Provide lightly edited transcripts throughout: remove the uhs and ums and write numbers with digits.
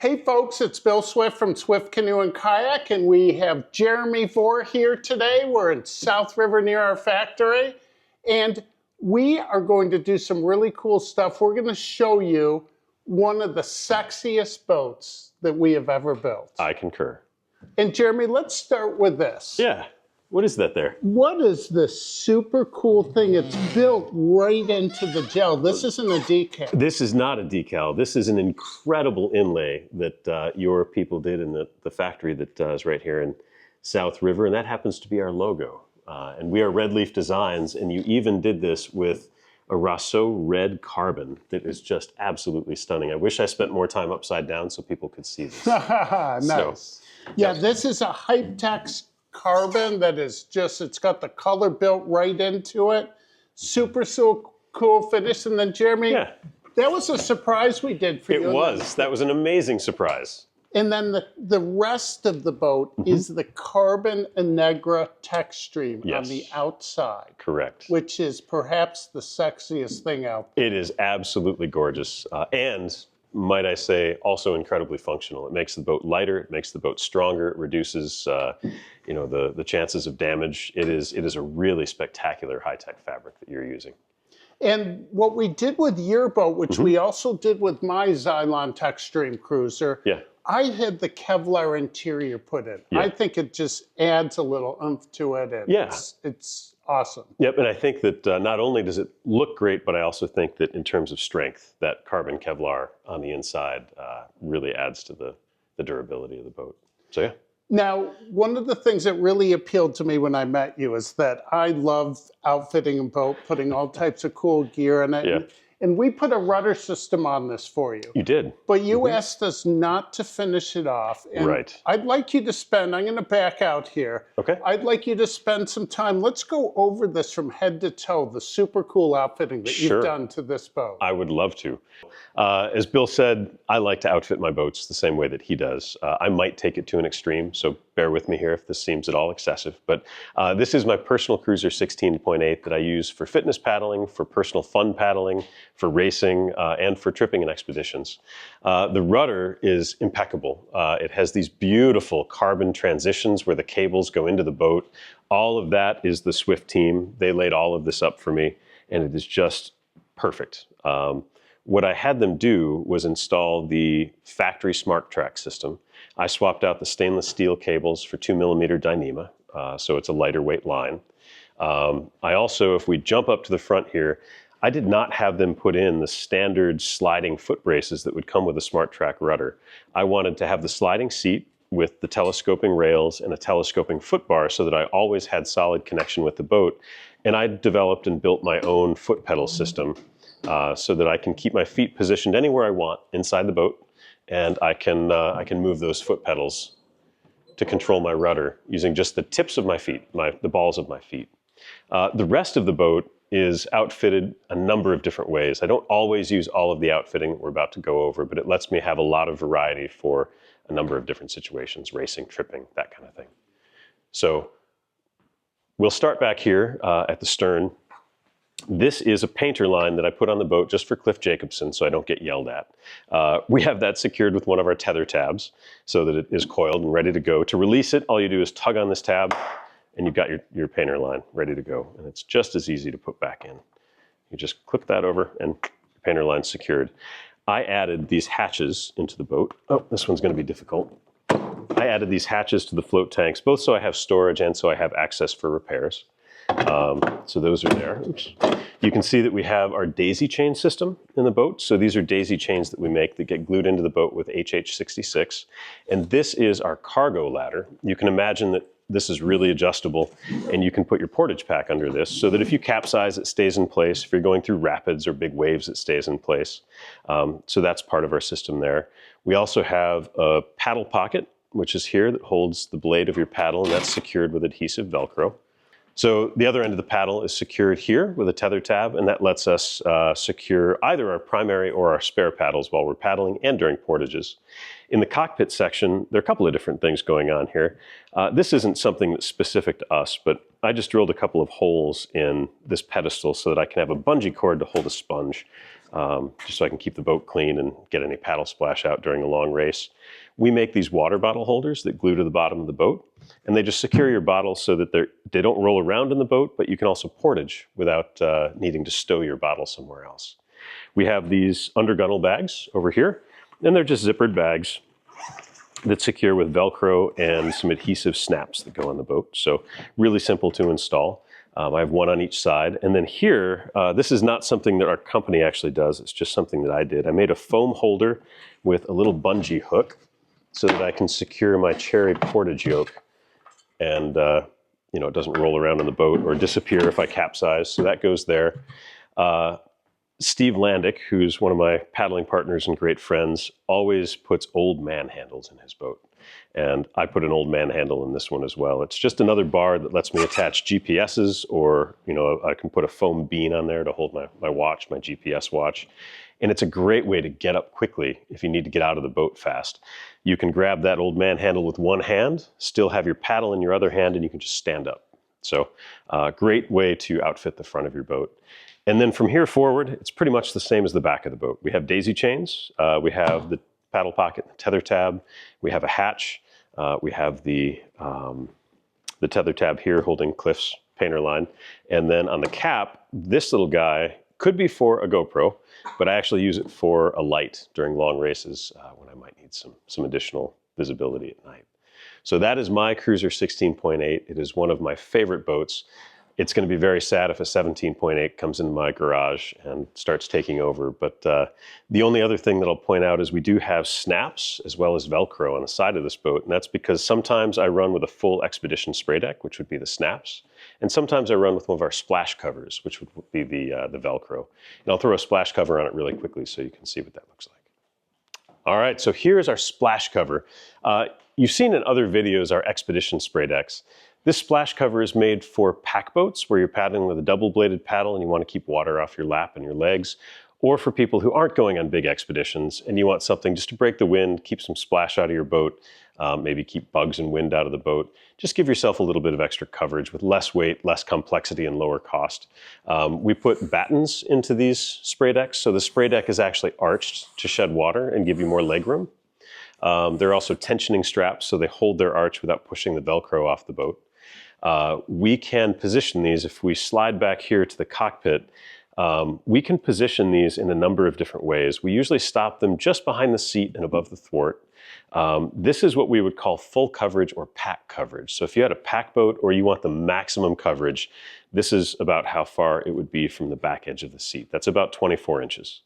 Hey folks, it's Bill Swift from Swift Canoe and Kayak, and we have Jeremy Vore here today. We're in South River near our factory, and we are going to do some really cool stuff. We're going to show you one of the sexiest boats that we have ever built. I concur. And Jeremy, let's start with this. Yeah. What is that there? What is this super cool thing? It's built right into the gel. This isn't a decal. This is not a decal. This is an incredible inlay that your people did in the factory that is right here in South River, and that happens to be our logo. And we are RedLeaf Designs, and you even did this with a Rousseau red carbon that is just absolutely stunning. I wish I spent more time upside down so people could see this. Nice. So, yeah, this is a Hypetex carbon that is just, it's got the color built right into it. Super cool finish. And then Jeremy, that was a surprise we did for you. It was. That was an amazing surprise. And then the rest of the boat is the carbon Negra tech stream on the outside. Correct. Which is perhaps the sexiest thing out there. It is absolutely gorgeous. And might I say, also incredibly functional. It makes the boat lighter, it makes the boat stronger, it reduces the chances of damage. It is a really spectacular high-tech fabric that you're using. And what we did with your boat, which we also did with my Xylon Tech Stream Cruiser, I had the Kevlar interior put in. I think it just adds a little oomph to it, and it's awesome. Yep, and I think that not only does it look great, but I also think that in terms of strength, that carbon Kevlar on the inside really adds to the durability of the boat. So yeah. Now, one of the things that really appealed to me when I met you is that I love outfitting a boat, putting all types of cool gear in it. Yeah. And we put a rudder system on this for you. You did. But you asked us not to finish it off. And I'd like you to spend, I'm going to back out here. Okay. I'd like you to spend some time. Let's go over this from head to toe, the super cool outfitting that you've done to this boat. I would love to. As Bill said, I like to outfit my boats the same way that he does. I might take it to an extreme, so bear with me here if this seems at all excessive. But this is my personal cruiser 16.8 that I use for fitness paddling, for personal fun paddling, for racing, and for tripping and expeditions. The rudder is impeccable. It has these beautiful carbon transitions where the cables go into the boat. All of that is the Swift team. They laid all of this up for me, and it is just perfect. What I had them do was install the factory Smart Track system. I swapped out the stainless steel cables for 2mm Dyneema, so it's a lighter weight line. I also, if we jump up to the front here, I did not have them put in the standard sliding foot braces that would come with a Smart Track rudder. I wanted to have the sliding seat with the telescoping rails and a telescoping foot bar so that I always had solid connection with the boat. And I developed and built my own foot pedal system so that I can keep my feet positioned anywhere I want inside the boat, and I can move those foot pedals to control my rudder using just the tips of my feet, the balls of my feet. The rest of the boat is outfitted a number of different ways. I don't always use all of the outfitting that we're about to go over, but it lets me have a lot of variety for a number of different situations, racing, tripping, that kind of thing. So we'll start back here at the stern. This is a painter line that I put on the boat just for Cliff Jacobson so I don't get yelled at. We have that secured with one of our tether tabs so that it is coiled and ready to go. To release it, all you do is tug on this tab and you've got your painter line ready to go. And it's just as easy to put back in. You just clip that over and your painter line's secured. I added these hatches into the boat. Oh, this one's going to be difficult. I added these hatches to the float tanks, both so I have storage and so I have access for repairs. So those are there. Oops. You can see that we have our daisy chain system in the boat. So these are daisy chains that we make that get glued into the boat with HH66. And this is our cargo ladder. You can imagine that this is really adjustable, and you can put your portage pack under this so that if you capsize, it stays in place. If you're going through rapids or big waves, it stays in place. So that's part of our system there. We also have a paddle pocket, which is here, that holds the blade of your paddle, and that's secured with adhesive Velcro. So the other end of the paddle is secured here with a tether tab, and that lets us secure either our primary or our spare paddles while we're paddling and during portages. In the cockpit section, there are a couple of different things going on here. This isn't something that's specific to us, but I just drilled a couple of holes in this pedestal so that I can have a bungee cord to hold a sponge. just so I can keep the boat clean and get any paddle splash out during a long race. We make these water bottle holders that glue to the bottom of the boat, and they just secure your bottles so that they don't roll around in the boat, but you can also portage without needing to stow your bottle somewhere else. We have these under gunnel bags over here, and they're just zippered bags that secure with Velcro and some adhesive snaps that go on the boat. So really simple to install. I have one on each side. And then here, this is not something that our company actually does. It's just something that I did. I made a foam holder with a little bungee hook so that I can secure my cherry portage yoke and it doesn't roll around on the boat or disappear if I capsize. So that goes there. Steve Landick, who's one of my paddling partners and great friends, always puts old man handles in his boat. And I put an old man handle in this one as well. It's just another bar that lets me attach GPSs, or I can put a foam bean on there to hold my watch, my GPS watch. And it's a great way to get up quickly if you need to get out of the boat fast. You can grab that old man handle with one hand, still have your paddle in your other hand, and you can just stand up. So great way to outfit the front of your boat. And then from here forward, it's pretty much the same as the back of the boat. We have daisy chains, we have the paddle pocket, the tether tab, we have a hatch, we have the tether tab here holding Cliff's painter line. And then on the cap, this little guy could be for a GoPro, but I actually use it for a light during long races when I might need some additional visibility at night. So that is my Cruiser 16.8. It is one of my favorite boats. It's going to be very sad if a 17.8 comes into my garage and starts taking over. But the only other thing that I'll point out is we do have snaps as well as Velcro on the side of this boat. And that's because sometimes I run with a full Expedition spray deck, which would be the snaps. And sometimes I run with one of our splash covers, which would be the Velcro. And I'll throw a splash cover on it really quickly so you can see what that looks like. All right, so here's our splash cover. You've seen in other videos our Expedition spray decks. This splash cover is made for pack boats where you're paddling with a double-bladed paddle and you want to keep water off your lap and your legs, or for people who aren't going on big expeditions and you want something just to break the wind, keep some splash out of your boat, maybe keep bugs and wind out of the boat. Just give yourself a little bit of extra coverage with less weight, less complexity, and lower cost. We put battens into these spray decks, so the spray deck is actually arched to shed water and give you more leg room. They're also tensioning straps, so they hold their arch without pushing the Velcro off the boat. We can position these, if we slide back here to the cockpit, we can position these in a number of different ways. We usually stop them just behind the seat and above the thwart. This is what we would call full coverage or pack coverage. So if you had a pack boat or you want the maximum coverage, this is about how far it would be from the back edge of the seat. That's about 24 inches.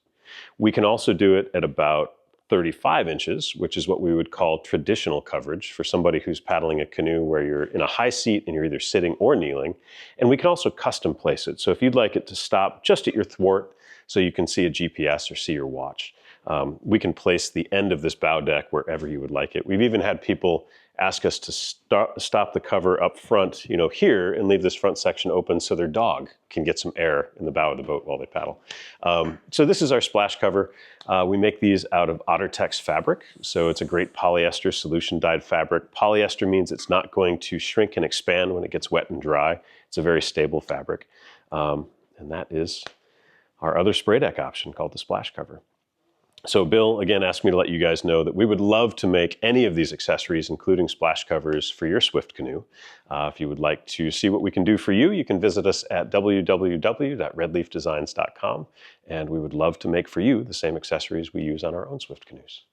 We can also do it at about 35 inches, which is what we would call traditional coverage for somebody who's paddling a canoe where you're in a high seat and you're either sitting or kneeling. And we can also custom place it. So if you'd like it to stop just at your thwart so you can see a GPS or see your watch, we can place the end of this bow deck wherever you would like it. We've even had people ask us to stop the cover up front, here, and leave this front section open so their dog can get some air in the bow of the boat while they paddle. So this is our splash cover. We make these out of OtterTex fabric, so it's a great polyester solution dyed fabric. Polyester means it's not going to shrink and expand when it gets wet and dry. It's a very stable fabric. And that is our other spray deck option called the splash cover. So Bill, again, asked me to let you guys know that we would love to make any of these accessories, including splash covers, for your Swift canoe. If you would like to see what we can do for you, you can visit us at www.redleafdesigns.com, and we would love to make for you the same accessories we use on our own Swift canoes.